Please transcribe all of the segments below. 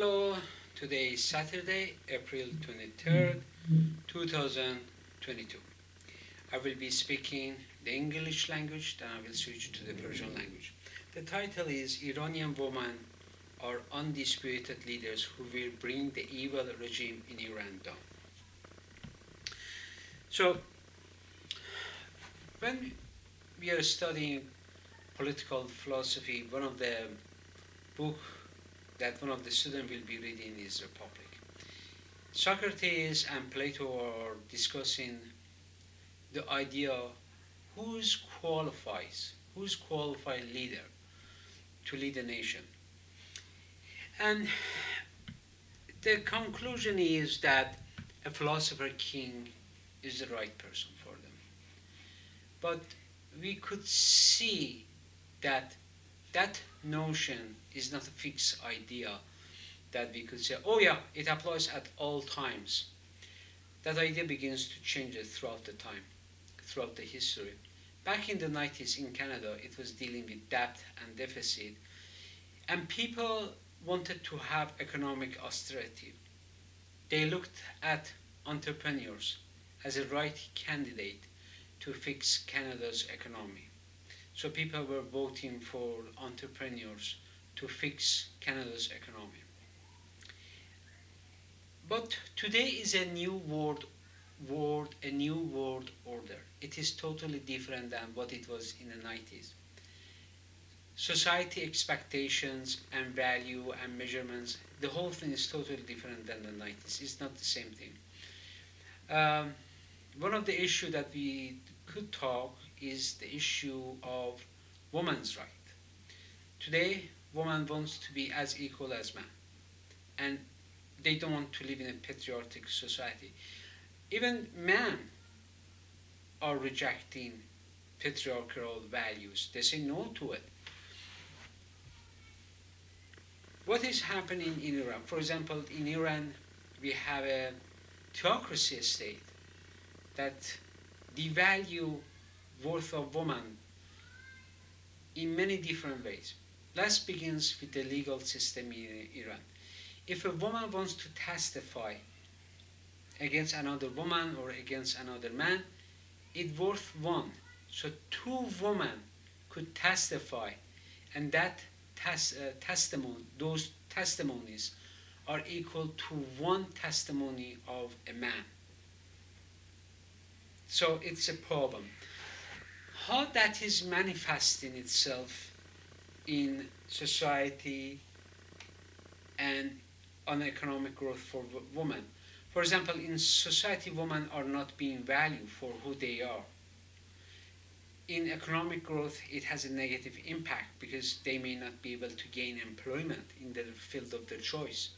Hello, today is Saturday, April 23rd, 2022. I will be speaking the English language, then I will switch to the Persian language. The title is Iranian Women are Undisputed Leaders Who Will Bring the Evil Regime in Iran Down. So, when we are studying political philosophy, one of the book that one of the students will be reading is Republic. Socrates and Plato are discussing the idea who's qualified leader to lead a nation. And the conclusion is that a philosopher-king is the right person for them. But we could see that that notion is not a fixed idea that we could say, oh yeah, it applies at all times. That idea begins to change throughout the time, throughout the history. Back in the 90s in Canada, it was dealing with debt and deficit, and people wanted to have economic austerity. They looked at entrepreneurs as a right candidate to fix Canada's economy. So people were voting for entrepreneurs to fix Canada's economy. But today is a new world order. It is totally different than what it was in the 90s. Society expectations and value and measurements, the whole thing is totally different than the 90s. It's not the same thing. One of the issues that we could talk is the issue of woman's right. Today, woman wants to be as equal as man, and they don't want to live in a patriarchal society. Even men are rejecting patriarchal values. They say no to it. What is happening in Iran? For example, in Iran, we have a theocracy state that devalue worth of woman in many different ways. Let's begin with the legal system in Iran. If a woman wants to testify against another woman or against another man, it's worth one. So two women could testify, and that those testimonies are equal to one testimony of a man. So it's a problem. How that is manifesting itself in society and on economic growth for women. For example, in society, women are not being valued for who they are. In economic growth, it has a negative impact because they may not be able to gain employment in the field of their choice.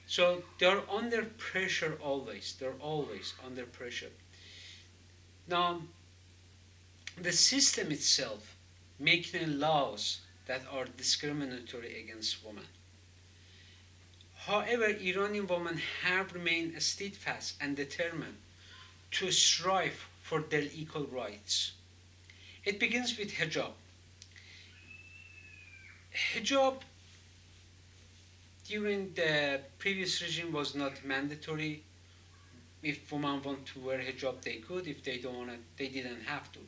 So they're under pressure always. They're always under pressure. Now, the system itself making laws that are discriminatory against women. However, Iranian women have remained steadfast and determined to strive for their equal rights. It begins with hijab. Hijab during the previous regime was not mandatory. If women want to wear hijab, they could. If they don't want it, they didn't have to.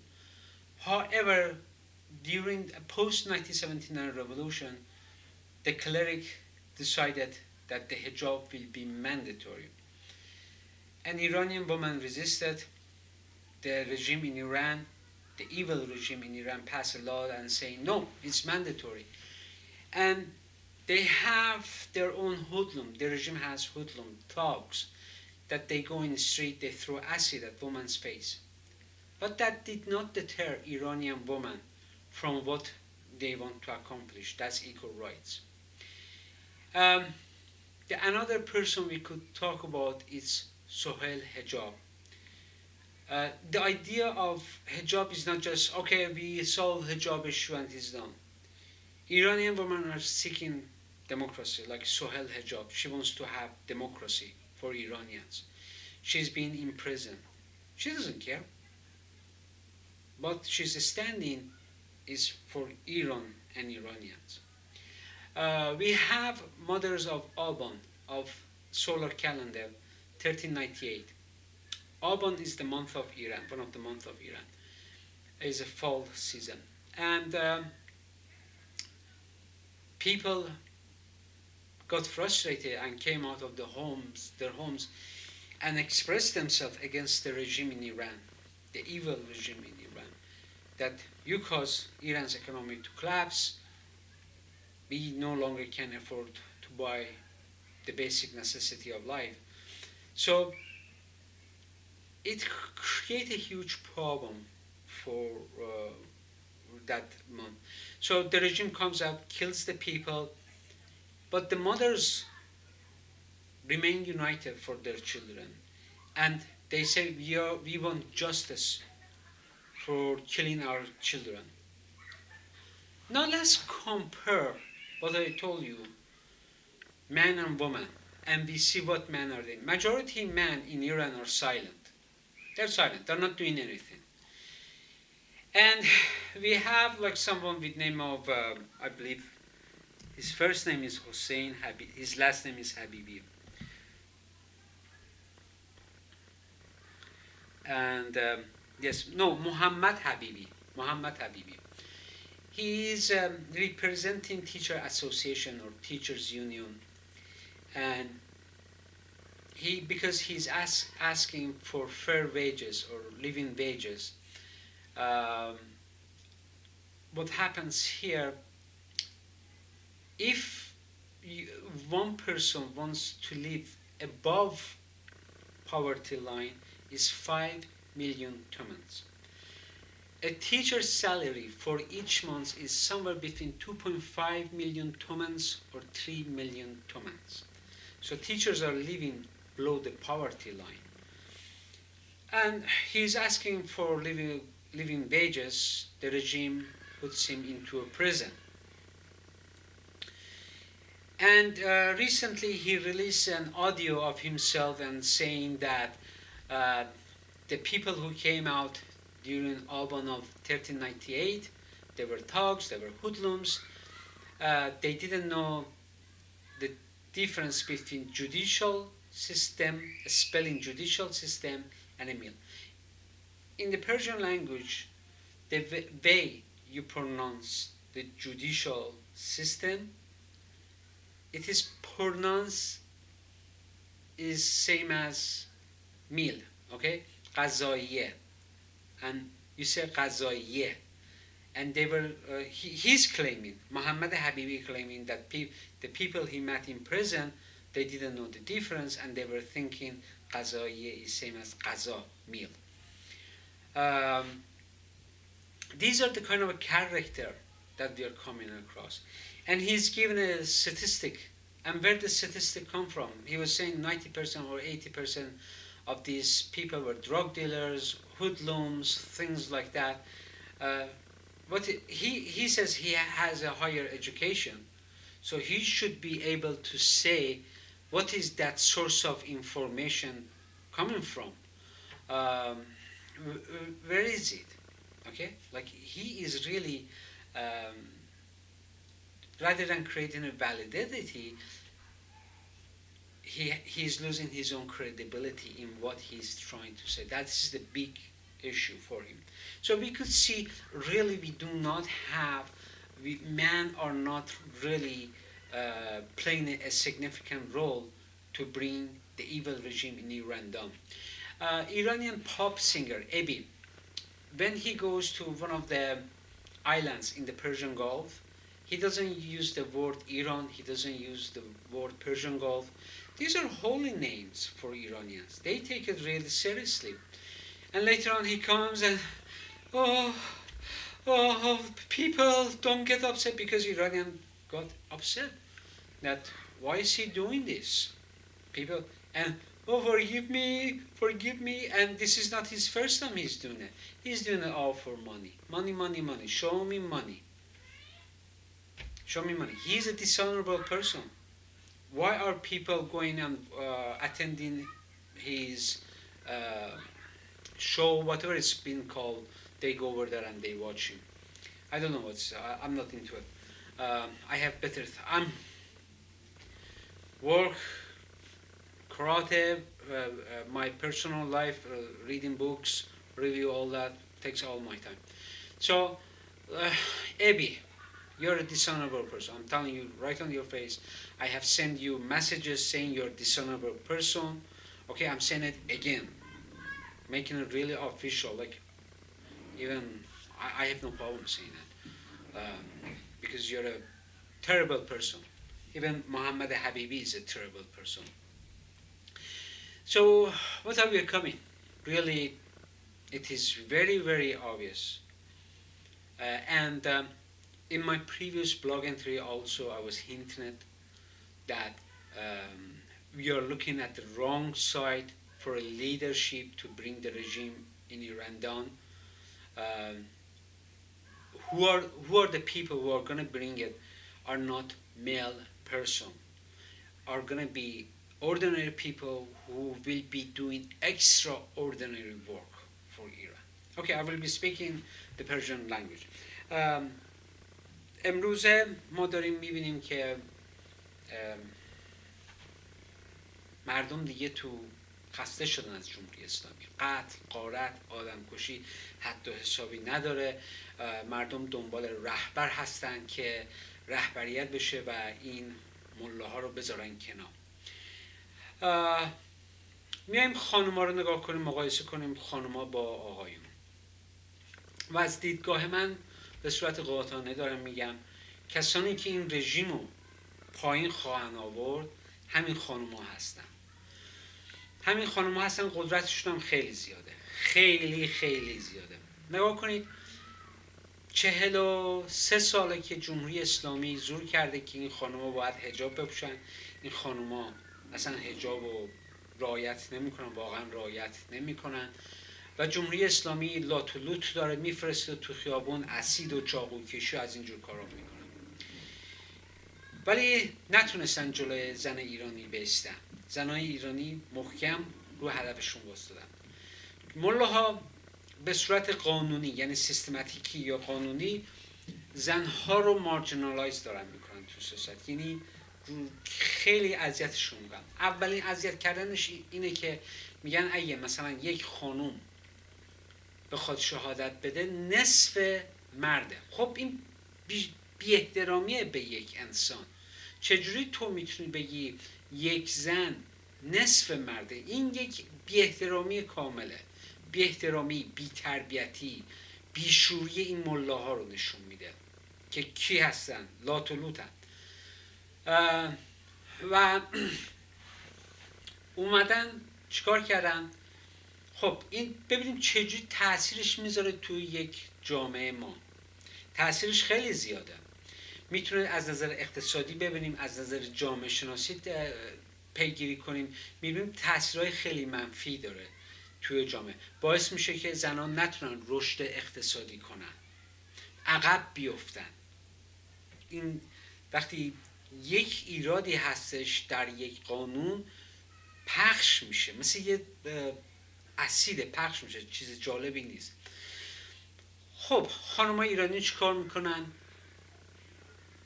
However, during the post-1979 revolution, the cleric decided that the hijab will be mandatory. An Iranian woman resisted. The regime in Iran, the evil regime in Iran, passed a law and saying, no, it's mandatory. And they have their own hoodlum. The regime has hoodlum, thugs, that they go in the street, they throw acid at women's face. But that did not deter Iranian women from what they want to accomplish. That's equal rights. Another person we could talk about is Sohail Hijab. The idea of hijab is not just, okay, we solve hijab issue and it's done. Iranian women are seeking democracy, like Sohail Hijab. She wants to have democracy for Iranians. She's been in prison. She doesn't care. But she's standing is for Iran and Iranians. We have mothers of Alban of solar calendar 1398. Alban is the month of Iran, one of the months of Iran. It's a fall season, and people got frustrated and came out of their homes, and expressed themselves against the regime in Iran, the evil regime in Iran, that you cause Iran's economy to collapse. We no longer can afford to buy the basic necessity of life. So it created a huge problem for that month. So the regime comes out, kills the people, but the mothers remain united for their children, and they say we want justice for killing our children. Now let's compare what I told you, man and woman, and we see what men are doing. Majority men in Iran are silent. They're silent. They're not doing anything. And we have like someone with name of I believe his first name is Hussein Habib. His last name is Habibi. And yes, no, Muhammad Habibi. Muhammad Habibi. He is representing Teacher Association or Teachers Union, and because he's asking for fair wages or living wages. Um, what happens here? If one person wants to live above poverty line, is 5 million tumans. A teacher's salary for each month is somewhere between 2.5 million tumans or 3 million tumans. So teachers are living below the poverty line. And he's asking for living wages. The regime puts him into a prison. And recently he released an audio of himself and saying that the people who came out during Alban of 1398, they were thugs, they were hoodlums. They didn't know the difference between judicial system, spelling judicial system, and a meal. In the Persian language, the way you pronounce the judicial system, it is pronounced is same as meal, okay? Qazaiye. And you say Qazaiye. And they were, he's claiming, Muhammad Habibi claiming that the people he met in prison, they didn't know the difference, and they were thinking Qazaiye is same as Qaza, meal. These are the kind of a character that we are coming across. And he's given a statistic. And where the statistic come from? He was saying 90% or 80% of these people were drug dealers, hoodlums, things like that. But he says he has a higher education, so he should be able to say what is that source of information coming from. Where is it? Okay, like he is really rather than creating a validity, he is losing his own credibility in what he's trying to say. That's the big issue for him. So we could see really we do not have, men are not really playing a significant role to bring the evil regime in Iran down. Iranian pop singer Ebi, when he goes to one of the islands in the Persian Gulf, he doesn't use the word Iran, he doesn't use the word Persian Gulf. These are holy names for Iranians. They take it really seriously. And later on he comes and, oh, people don't get upset, because Iranian got upset. That why is he doing this? People, and oh, forgive me, and this is not his first time he's doing it. He's doing it all for money. Money, money, money. Show me money. Show me money. He's a dishonorable person. Why are people going and attending his show, whatever it's been called? They go over there and they watch him. I don't know what's, I'm not into it. I have better. I'm work, karate, my personal life, reading books, review all that takes all my time. So, Abby, you're a dishonorable person. I'm telling you right on your face. I have sent you messages saying you're a dishonorable person. Okay, I'm saying it again, making it really official. Like, even I have no problem saying that, because you're a terrible person. Even Muhammad Habibi is a terrible person. So, what are we coming? Really, it is very, very obvious. And in my previous blog entry also, I was hinting at that we are looking at the wrong side for a leadership to bring the regime in Iran down. Um, who are the people who are going to bring it are not male person, are going to be ordinary people who will be doing extraordinary work for Iran. Okay, I will be speaking the Persian language. امروزه ما داریم میبینیم که مردم دیگه تو خسته شدن از جمهوری اسلامی. قتل، غارت، آدمکشی حد و حسابی نداره. مردم دنبال رهبر هستن که رهبریت بشه و این ملاها رو بذارن کنار. میایم خانوما رو نگاه کنیم، مقایسه کنیم خانوما با آقایون. و از دیدگاه من به صورت قاطعانه دارم میگم کسانی که این رژیم رو پایین خواهند آورد همین خانوما هستن. همین خانوما هستن، قدرتشون هم خیلی زیاده، خیلی خیلی زیاده. نگاه کنید 43 ساله که جمهوری اسلامی زور کرده که این خانوما باید حجاب بپوشن. این خانوما اصلا حجاب رو رعایت نمیکنن، واقعا رعایت نمیکنن و جمهوری اسلامی لات و لوت داره میفرسته تو خیابون، اسید و چاقوکشی از اینجور کارا میکنن. ولی نتونستن جلوی زن ایرانی بایستن. زنای ایرانی محکم رو هدفشون وایستادن. ملاها به صورت قانونی، یعنی سیستماتیکی یا قانونی، زنها رو مارجینالایز دارن میکنن تو سیاست، یعنی خیلی اذیتشون میکنن. اولین اذیت کردنش اینه که میگن اگه مثلا یک خانوم بخواد شهادت بده نصف مرده. خب این بی احترامیه به یک انسان. چجوری تو میتونی بگی یک زن نصف مرده؟ این یک بی احترامی کامله، بی احترامی، بی تربیتی، بی شوری این ملاها رو نشون میده که کی هستن؟ لات و لوتن. و اومدن چیکار کردن؟ خب این ببینیم چجوری تاثیرش میذاره توی یک جامعه ما. تاثیرش خیلی زیاده. میتونه از نظر اقتصادی ببینیم، از نظر جامعه شناسی پیگیری کنیم، میبینیم تاثیرهای خیلی منفی داره توی جامعه. باعث میشه که زنان نتونن رشد اقتصادی کنن، عقب بیفتن. این وقتی یک ایرادی هستش در یک قانون پخش میشه، مثل یه اسید پخش میشه، چیز جالبی نیست. خب خانم‌های ایرانی چیکار میکنن؟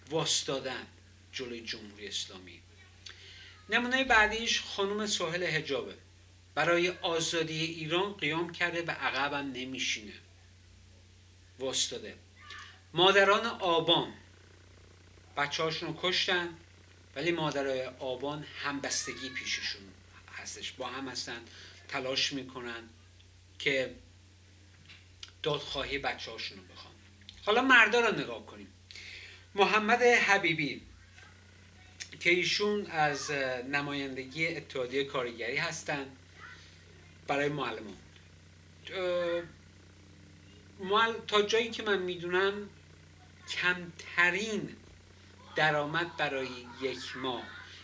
واسطادن جلوی جمهوری اسلامی. نمونه بعدیش خانم سهیل حجابه. برای آزادی ایران قیام کرده و عقبم نمیشینه، واسطاده. مادران آبان بچه هاشون رو کشتن ولی مادرای آبان همبستگی پیششون هستش، با هم هستن، تلاش میکنن که دادخواهی بچه هاشون رو بخوان. حالا مردا رو نگاه کنیم. محمد حبیبی که ایشون از نمایندگی اتحادیه کارگری هستن برای معلمان. تا جایی که من میدونم کمترین درآمد برای یک ماه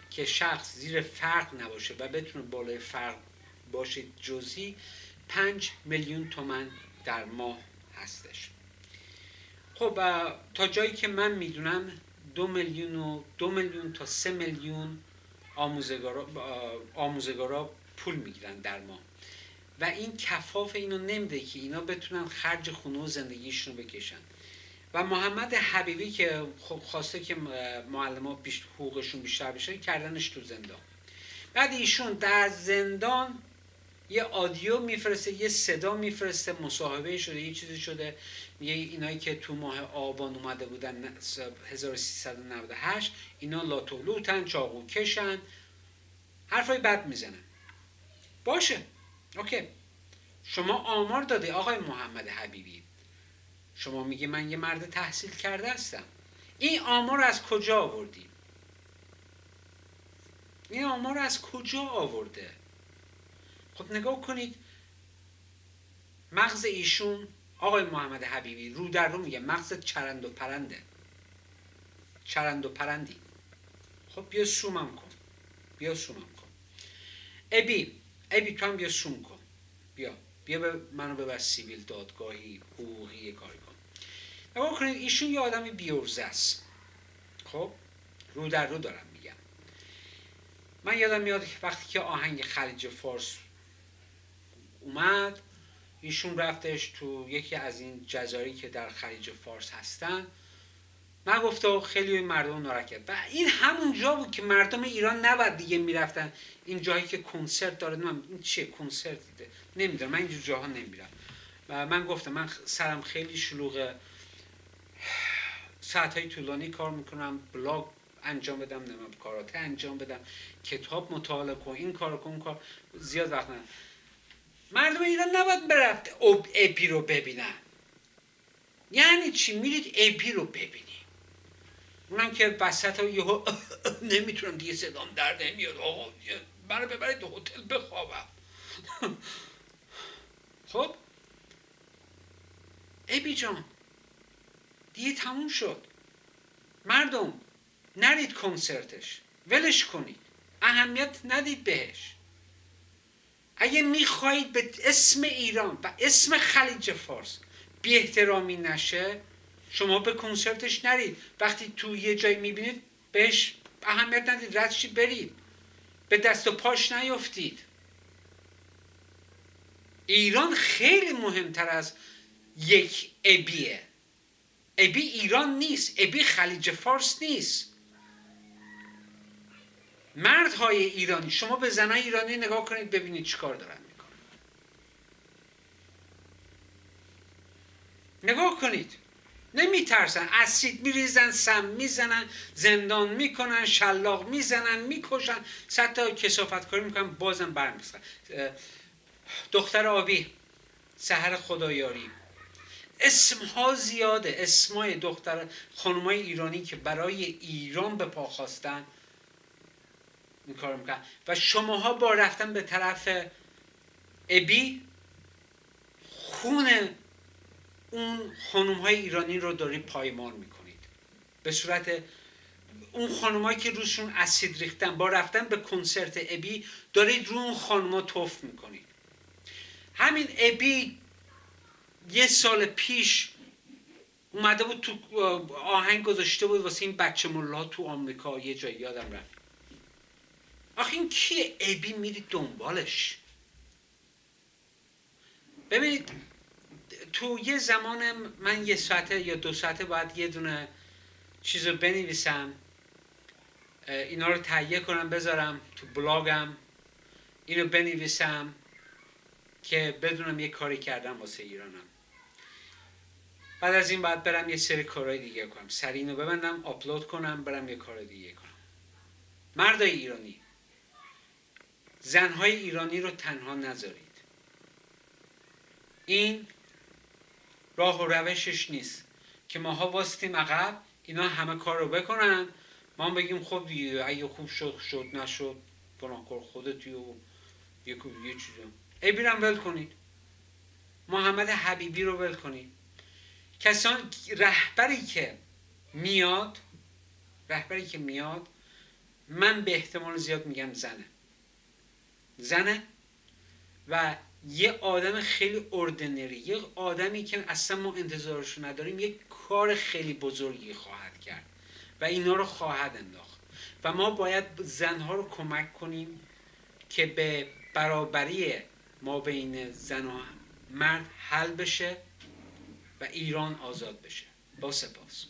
که شخص زیر فرق نباشه و بتونه بالای فرق باشه جزئی 5 میلیون تومان در ماه هستش. خب تا جایی که من میدونم 2 میلیون تا 3 میلیون آموزگارا پول میگیرن در ماه و این کفاف اینو نمیده که اینا بتونن خرج خونه و زندگیشون رو بکشن. و محمد حبیبی که خب خواسته که معلم‌ها حقوقشون بیشتر بشه، کردنش تو زندان. بعد ایشون در زندان یه آدیو میفرسته، یه صدا میفرسته، مصاحبه شده، یه چیزی شده، میگه اینایی که تو ماه آبان اومده بودن 1398 اینا لاتولوتن، چاقو کشن، حرفای بد میزنن. باشه، اوکی، شما آمار داده آقای محمد حبیبی، شما میگه من یه مرد تحصیل کرده هستم، این آمار از کجا آوردی؟ این آمار از کجا آورده؟ خب نگاه کنید مغز ایشون، آقای محمد حبیبی، رو در رو میگه مغز چرند و پرنده، چرند و پرندی. خب بیا سومم کن، بیا سومم کن. ابی تو هم بیا سوم کن، بیا منو ببر سیویل دادگاهی حقوقی کاری کن. نگاه کنید ایشون یه آدمی بیورزه است. خب رو در رو دارم میگم. من یادم میاد وقتی که آهنگ خلیج فارس اومد، ایشون رفتش تو یکی از این جزایر که در خلیج فارس هستن، نگفته، خیلی مردم ناراحت کرد. و این همون جا بود که مردم ایران نباید دیگه میرفتن این جایی که کنسرت داره. این چیه کنسرت دیده نمیدونم، من اینجور جاها نمیرم. و من گفتم من سرم خیلی شلوغه، ساعتهای طولانی کار میکنم، بلاگ انجام بدم، نمیدونم کاراته انجام بدم، کتاب مطالعه کن، این کار کن، اون کار، زیاد وقت ندارم. مردم ایران نباید برفت اپی رو ببینن. یعنی چی؟ میرید اپی رو ببینی، اونم که وسط یهو نمیتونم دیگه صدام در نمیاد، آقا منو ببرید هتل بخوابم. خب ابی جان دیگه تموم شد، مردم نرید کنسرتش، ولش کنید، اهمیت ندید بهش. اگه میخواهید به اسم ایران و اسم خلیج فارس بی احترامی نشه، شما به کنسرتش نرید. وقتی تو یه جایی میبینید بهش اهمیت ندید، ردشی برید، به دست و پاش نیفتید. ایران خیلی مهمتر از یک ابیه. ابی ایران نیست، ابی خلیج فارس نیست. مردهای ایرانی، شما به زنای ایرانی نگاه کنید ببینید چیکار دارن میکنن. نگاه کنید، نمیترسن، اسید میریزن، سم میزنن، زندان میکنن، شلاق میزنن، میکشن، صد تا کثافت کاری میکنن، بازم برمیخوان. دختر آبی، سحر خدایاری، اسمها زیاده، اسمای دختر خانمای ایرانی که برای ایران به پا خواستن این کار میکنن. و شماها با رفتن به طرف ابی خون اون خانم‌های ایرانی رو داری پایمال میکنید، به صورت اون خانم‌هایی که روشون اسید ریختن، با رفتن به کنسرت ابی دارید رو اون خانم‌ها توف میکنید. همین ابی یه سال پیش اومده بود تو آهنگ گذاشته بود واسه این بچه ملا تو آمریکا یه جایی، یادم رفت. آخه این کیه؟ ابی میری دنبالش. ببینید تو یه زمان من یه ساعته یا 2 ساعته باید یه دونه چیز رو بنویسم، اینا رو تهیه کنم بذارم تو بلاگم، اینو بنویسم که بدونم یه کاری کردم واسه ایرانم. بعد از این باید برم یه سری کارهای دیگه کنم، سری اینو ببندم، آپلود کنم، برم یه کار دیگه کنم. مردای ایرانی، زنهای ایرانی رو تنها نذارید. این راه و روشش نیست که ماها واسطیم عقب، اینا همه کار رو بکنن، ما هم بگیم خب دیگه اگه خوب شد نشد گناهکار خودتی و یه چیزا. ای بیرم ول کنید، محمد حبیبی رو ول کنید. کسان رهبری که میاد من به احتمال زیاد میگم زنه و یه آدم خیلی اردنری، یه آدمی که اصلا ما انتظارشو نداریم، یه کار خیلی بزرگی خواهد کرد و اینا رو خواهد انداخت و ما باید زنها رو کمک کنیم که به برابری ما بین زن و مرد حل بشه و ایران آزاد بشه. both of us.